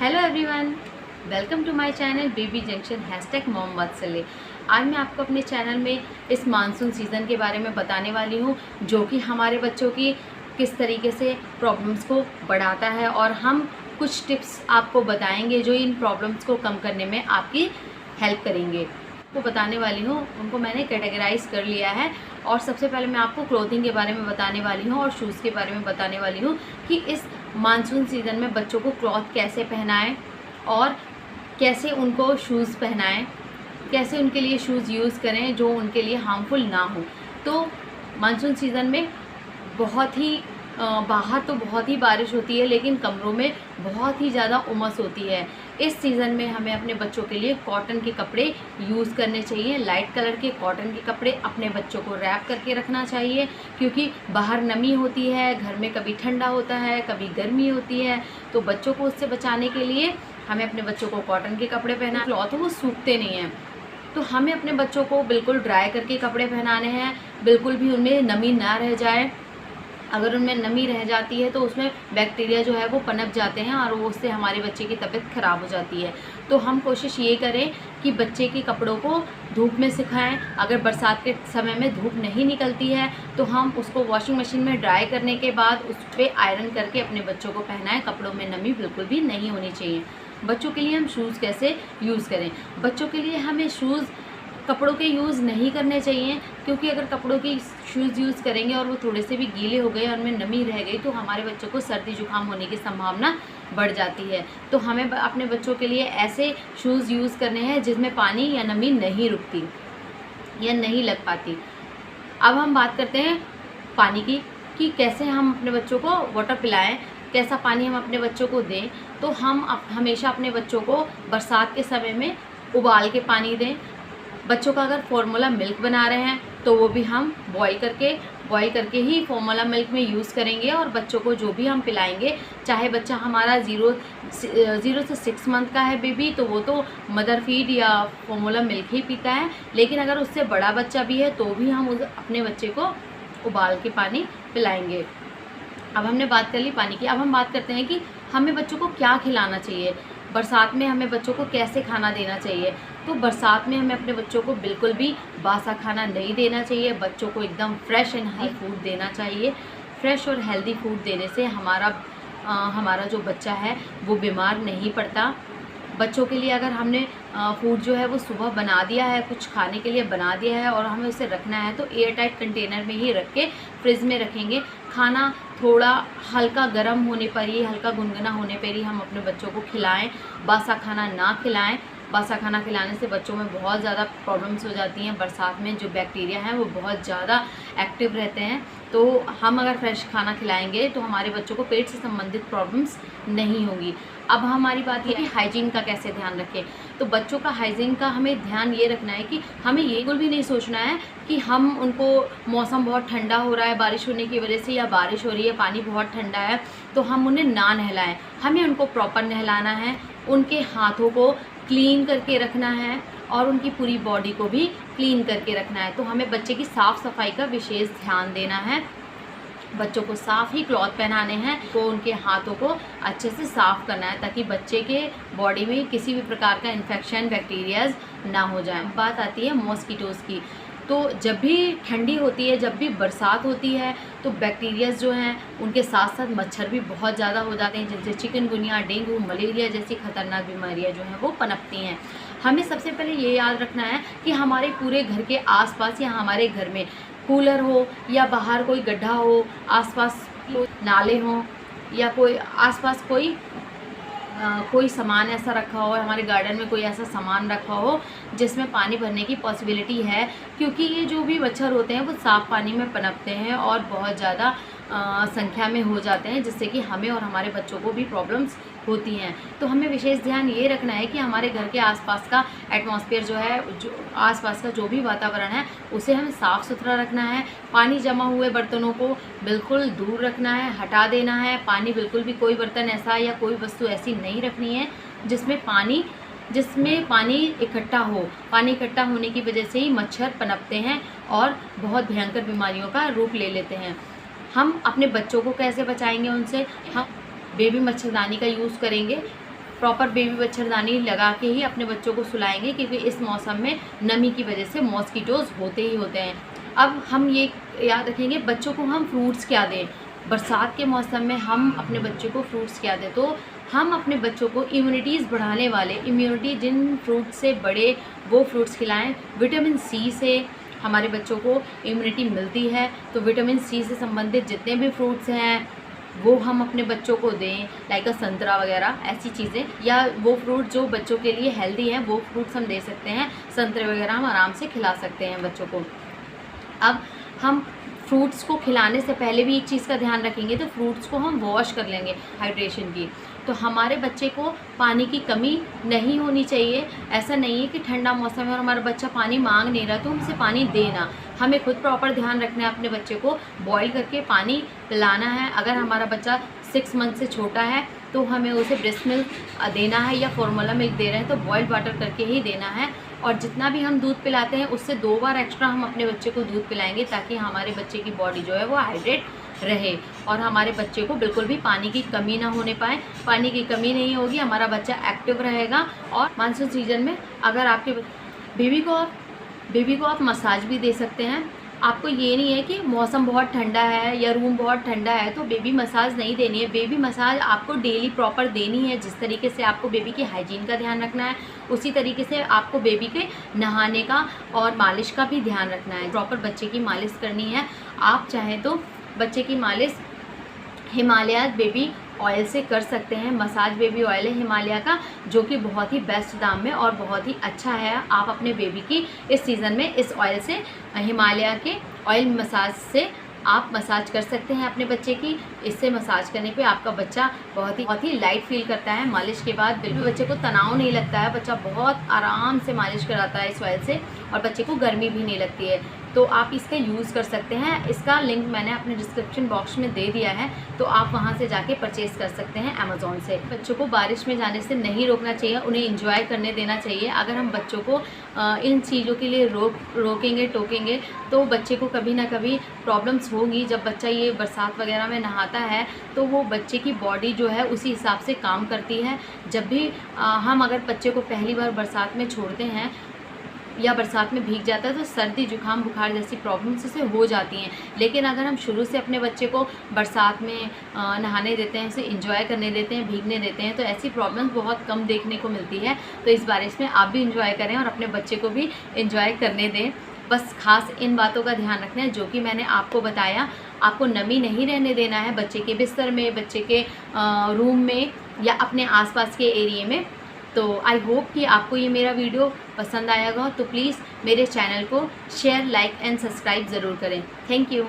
Hello everyone, welcome to my channel baby junction #mom Vatsalya. आज मैं आपको अपने चैनल में इस मानसून सीज़न के बारे में बताने वाली हूँ, जो कि हमारे बच्चों की किस तरीके से प्रॉब्लम्स को बढ़ाता है, और हम कुछ टिप्स आपको बताएंगे जो इन प्रॉब्लम्स को कम करने में आपकी हेल्प करेंगे। वो बताने वाली हूँ, उनको मैंने कैटेगराइज कर लिया है। और सबसे पहले मैं आपको क्लोथिंग के बारे में बताने वाली हूँ और शूज़ के बारे में बताने वाली हूँ कि इस मानसून सीज़न में बच्चों को क्लॉथ कैसे पहनाएं और कैसे उनको शूज़ पहनाएं, कैसे उनके लिए शूज़ यूज़ करें जो उनके लिए हार्मफुल ना हो। तो मानसून सीज़न में बहुत ही बाहर तो बहुत ही बारिश होती है, लेकिन कमरों में बहुत ही ज़्यादा उमस होती है। इस सीज़न में हमें अपने बच्चों के लिए कॉटन के कपड़े यूज़ करने चाहिए। लाइट कलर के कॉटन के कपड़े अपने बच्चों को रैप करके रखना चाहिए, क्योंकि बाहर नमी होती है, घर में कभी ठंडा होता है, कभी गर्मी होती है। तो बच्चों को उससे बचाने के लिए हमें अपने बच्चों को कॉटन के कपड़े पहना, क्लॉथ वो सूखते नहीं हैं। तो हमें अपने बच्चों को बिल्कुल ड्राई करके कपड़े पहनाने हैं, बिल्कुल भी उनमें नमी ना रह जाए। अगर उनमें नमी रह जाती है तो उसमें बैक्टीरिया जो है वो पनप जाते हैं और वो उससे हमारे बच्चे की तबीयत ख़राब हो जाती है। तो हम कोशिश ये करें कि बच्चे के कपड़ों को धूप में सुखाएं। अगर बरसात के समय में धूप नहीं निकलती है तो हम उसको वॉशिंग मशीन में ड्राई करने के बाद उस पर आयरन करके अपने बच्चों को पहनाएं। कपड़ों में नमी बिल्कुल भी नहीं होनी चाहिए। बच्चों के लिए हम शूज़ कैसे यूज़ करें? बच्चों के लिए हमें शूज़ कपड़ों के यूज़ नहीं करने चाहिए, क्योंकि अगर कपड़ों के शूज़ यूज़ करेंगे और वो थोड़े से भी गीले हो गए और उनमें नमी रह गई तो हमारे बच्चों को सर्दी जुकाम होने की संभावना बढ़ जाती है। तो हमें अपने बच्चों के लिए ऐसे शूज़ यूज़ करने हैं जिसमें पानी या नमी नहीं रुकती या नहीं लग पाती। अब हम बात करते हैं पानी की, कि कैसे हम अपने बच्चों को वाटर पिलाएं, कैसा पानी हम अपने बच्चों को दें। तो हम हमेशा अपने बच्चों को बरसात के समय में उबाल के पानी दें। बच्चों का अगर फार्मूला मिल्क बना रहे हैं तो वो भी हम बॉईल करके ही फार्मूला मिल्क में यूज़ करेंगे। और बच्चों को जो भी हम पिलाएंगे, चाहे बच्चा हमारा 0 से 6 मंथ का है बेबी, तो वो तो मदर फीड या फार्मूला मिल्क ही पीता है। लेकिन अगर उससे बड़ा बच्चा भी है तो भी हम अपने बच्चे को उबाल के पानी पिलाएंगे। अब हमने बात कर ली पानी की। अब हम बात करते हैं कि हमें बच्चों को क्या खिलाना चाहिए, बरसात में हमें बच्चों को कैसे खाना देना चाहिए। तो बरसात में हमें अपने बच्चों को बिल्कुल भी बासा खाना नहीं देना चाहिए। बच्चों को एकदम फ्रेश एंड हेल्दी फूड देना चाहिए। फ्रेश और हेल्दी फूड देने से हमारा जो बच्चा है वो बीमार नहीं पड़ता। बच्चों के लिए अगर हमने फूड जो है वो सुबह बना दिया है, कुछ खाने के लिए बना दिया है और हमें उसे रखना है, तो एयर टाइट कंटेनर में ही रख के फ्रिज में रखेंगे। खाना थोड़ा हल्का गर्म होने पर ही, हल्का गुनगुना होने पर ही हम अपने बच्चों को खिलाएं। बासा खाना ना खिलाएं। बासा खाना खिलाने से बच्चों में बहुत ज़्यादा प्रॉब्लम्स हो जाती हैं। बरसात में जो बैक्टीरिया हैं वो बहुत ज़्यादा एक्टिव रहते हैं। तो हम अगर फ्रेश खाना खिलाएंगे तो हमारे बच्चों को पेट से संबंधित प्रॉब्लम्स नहीं होंगी। अब हमारी बात ये कि हाइजीन का कैसे ध्यान रखें। तो बच्चों का हाइजीन का हमें ध्यान ये रखना है कि हमें ये बिल्कुल भी नहीं सोचना है कि हम उनको, मौसम बहुत ठंडा हो रहा है बारिश होने की वजह से, या बारिश हो रही है, पानी बहुत ठंडा है, तो हम उन्हें ना नहलाएं। हमें उनको प्रॉपर नहलाना है, उनके हाथों को क्लीन करके रखना है और उनकी पूरी बॉडी को भी क्लीन करके रखना है। तो हमें बच्चे की साफ़ सफाई का विशेष ध्यान देना है। बच्चों को साफ़ ही क्लॉथ पहनाने हैं, तो उनके हाथों को अच्छे से साफ़ करना है ताकि बच्चे के बॉडी में किसी भी प्रकार का इन्फेक्शन, बैक्टीरियाज ना हो जाए। बात आती है मॉस्किटोज़ की। तो जब भी ठंडी होती है, जब भी बरसात होती है, तो बैक्टीरियाज जो हैं उनके साथ साथ मच्छर भी बहुत ज़्यादा हो जाते हैं, जैसे चिकनगुनिया, डेंगू, मलेरिया जैसी खतरनाक बीमारियां जो हैं वो पनपती हैं। हमें सबसे पहले ये याद रखना है कि हमारे पूरे घर के आसपास या हमारे घर में कूलर हो या बाहर कोई गड्ढा हो, आसपास कोई नाले हों या कोई आसपास कोई सामान ऐसा रखा हो, हमारे गार्डन में कोई ऐसा सामान रखा हो जिसमें पानी भरने की पॉसिबिलिटी है, क्योंकि ये जो भी मच्छर होते हैं वो साफ़ पानी में पनपते हैं और बहुत ज़्यादा संख्या में हो जाते हैं, जिससे कि हमें और हमारे बच्चों को भी प्रॉब्लम्स होती हैं। तो हमें विशेष ध्यान ये रखना है कि हमारे घर के आसपास का एटमॉस्फेयर जो है, जो आसपास का जो भी वातावरण है, उसे हमें साफ़ सुथरा रखना है। पानी जमा हुए बर्तनों को बिल्कुल दूर रखना है, हटा देना है। पानी बिल्कुल भी, कोई बर्तन ऐसा या कोई वस्तु ऐसी नहीं रखनी है जिसमें पानी इकट्ठा हो। पानी इकट्ठा होने की वजह से ही मच्छर पनपते हैं और बहुत भयंकर बीमारियों का रूप ले लेते हैं। हम अपने बच्चों को कैसे बचाएंगे उनसे? हम बेबी मच्छरदानी का यूज़ करेंगे। प्रॉपर बेबी मच्छरदानी लगा के ही अपने बच्चों को सुलाएंगे, क्योंकि इस मौसम में नमी की वजह से मॉस्किटोज़ होते ही होते हैं। अब हम ये याद रखेंगे बच्चों को हम फ्रूट्स क्या दें। बरसात के मौसम में हम अपने बच्चों को फ्रूट्स क्या दें, तो हम अपने बच्चों को इम्यूनिटीज़ बढ़ाने वाले, इम्यूनिटी जिन फ्रूट्स से बढ़े वो फ्रूट्स खिलाएं। विटामिन सी से हमारे बच्चों को इम्यूनिटी मिलती है, तो विटामिन सी से संबंधित जितने भी फ्रूट्स हैं वो हम अपने बच्चों को दें, लाइक संतरा वगैरह ऐसी चीज़ें, या वो फ्रूट जो बच्चों के लिए हेल्दी हैं वो फ्रूट्स हम दे सकते हैं। संतरे वगैरह हम आराम से खिला सकते हैं बच्चों को। अब हम फ्रूट्स को खिलाने से पहले भी एक चीज़ का ध्यान रखेंगे, तो फ्रूट्स को हम वॉश कर लेंगे हाइड्रेशन की। तो हमारे बच्चे को पानी की कमी नहीं होनी चाहिए। ऐसा नहीं है कि ठंडा मौसम है और हमारा बच्चा पानी मांग नहीं रहा तो हम उसे पानी देना। हमें खुद प्रॉपर ध्यान रखना है, अपने बच्चे को बॉईल करके पानी पिलाना है। अगर हमारा बच्चा 6 मंथ से छोटा है तो हमें उसे ब्रेस्ट मिल्क देना है, या फॉर्मूला मिल्क दे रहे हैं तो बॉइल्ड वाटर करके ही देना है। और जितना भी हम दूध पिलाते हैं उससे 2 बार एक्स्ट्रा हम अपने बच्चे को दूध पिलाएंगे, ताकि हमारे बच्चे की बॉडी जो है वो हाइड्रेट रहे और हमारे बच्चे को बिल्कुल भी पानी की कमी ना होने पाए। पानी की कमी नहीं होगी, हमारा बच्चा एक्टिव रहेगा। और मानसून सीजन में अगर आपके बेबी को आप मसाज भी दे सकते हैं। आपको ये नहीं है कि मौसम बहुत ठंडा है या रूम बहुत ठंडा है तो बेबी मसाज नहीं देनी है। बेबी मसाज आपको डेली प्रॉपर देनी है। जिस तरीके से आपको बेबी की हाइजीन का ध्यान रखना है, उसी तरीके से आपको बेबी के नहाने का और मालिश का भी ध्यान रखना है। प्रॉपर बच्चे की मालिश करनी है। आप चाहें तो बच्चे की मालिश हिमालय बेबी ऑयल से कर सकते हैं। मसाज बेबी ऑयल है हिमालय का, जो कि बहुत ही बेस्ट दाम में और बहुत ही अच्छा है। आप अपने बेबी की इस सीज़न में इस ऑयल से, हिमालय के ऑयल मसाज से आप मसाज कर सकते हैं अपने बच्चे की। इससे मसाज करने पे आपका बच्चा बहुत ही लाइट फील करता है। मालिश के बाद बिल्कुल बच्चे को तनाव नहीं लगता है। बच्चा बहुत आराम से मालिश कराता है इस ऑयल से और बच्चे को गर्मी भी नहीं लगती है। तो आप इसका यूज़ कर सकते हैं। इसका लिंक मैंने अपने डिस्क्रिप्शन बॉक्स में दे दिया है, तो आप वहां से जाके परचेज़ कर सकते हैं अमेज़ॉन से। बच्चों को बारिश में जाने से नहीं रोकना चाहिए, उन्हें इंजॉय करने देना चाहिए। अगर हम बच्चों को इन चीज़ों के लिए रोकेंगे टोकेंगे तो बच्चे को कभी ना कभी प्रॉब्लम्स होगी। जब बच्चा ये बरसात वगैरह में नहाता है तो वो बच्चे की बॉडी जो है उसी हिसाब से काम करती है। जब भी हम अगर बच्चे को पहली बार बरसात में छोड़ते हैं या बरसात में भीग जाता है तो सर्दी जुकाम बुखार जैसी प्रॉब्लम्स उसे हो जाती हैं। लेकिन अगर हम शुरू से अपने बच्चे को बरसात में नहाने देते हैं, उसे इंजॉय करने देते हैं, भीगने देते हैं, तो ऐसी प्रॉब्लम्स बहुत कम देखने को मिलती है। तो इस बारिश में आप भी इंजॉय करें और अपने बच्चे को भी इंजॉय करने दें। बस खास इन बातों का ध्यान रखना है जो कि मैंने आपको बताया। आपको नमी नहीं रहने देना है बच्चे के बिस्तर में, बच्चे के रूम में या अपने आसपास के एरिए में। तो आई होप कि आपको ये मेरा वीडियो पसंद आएगा। तो प्लीज़ मेरे चैनल को शेयर, लाइक एंड सब्सक्राइब ज़रूर करें। Thank you.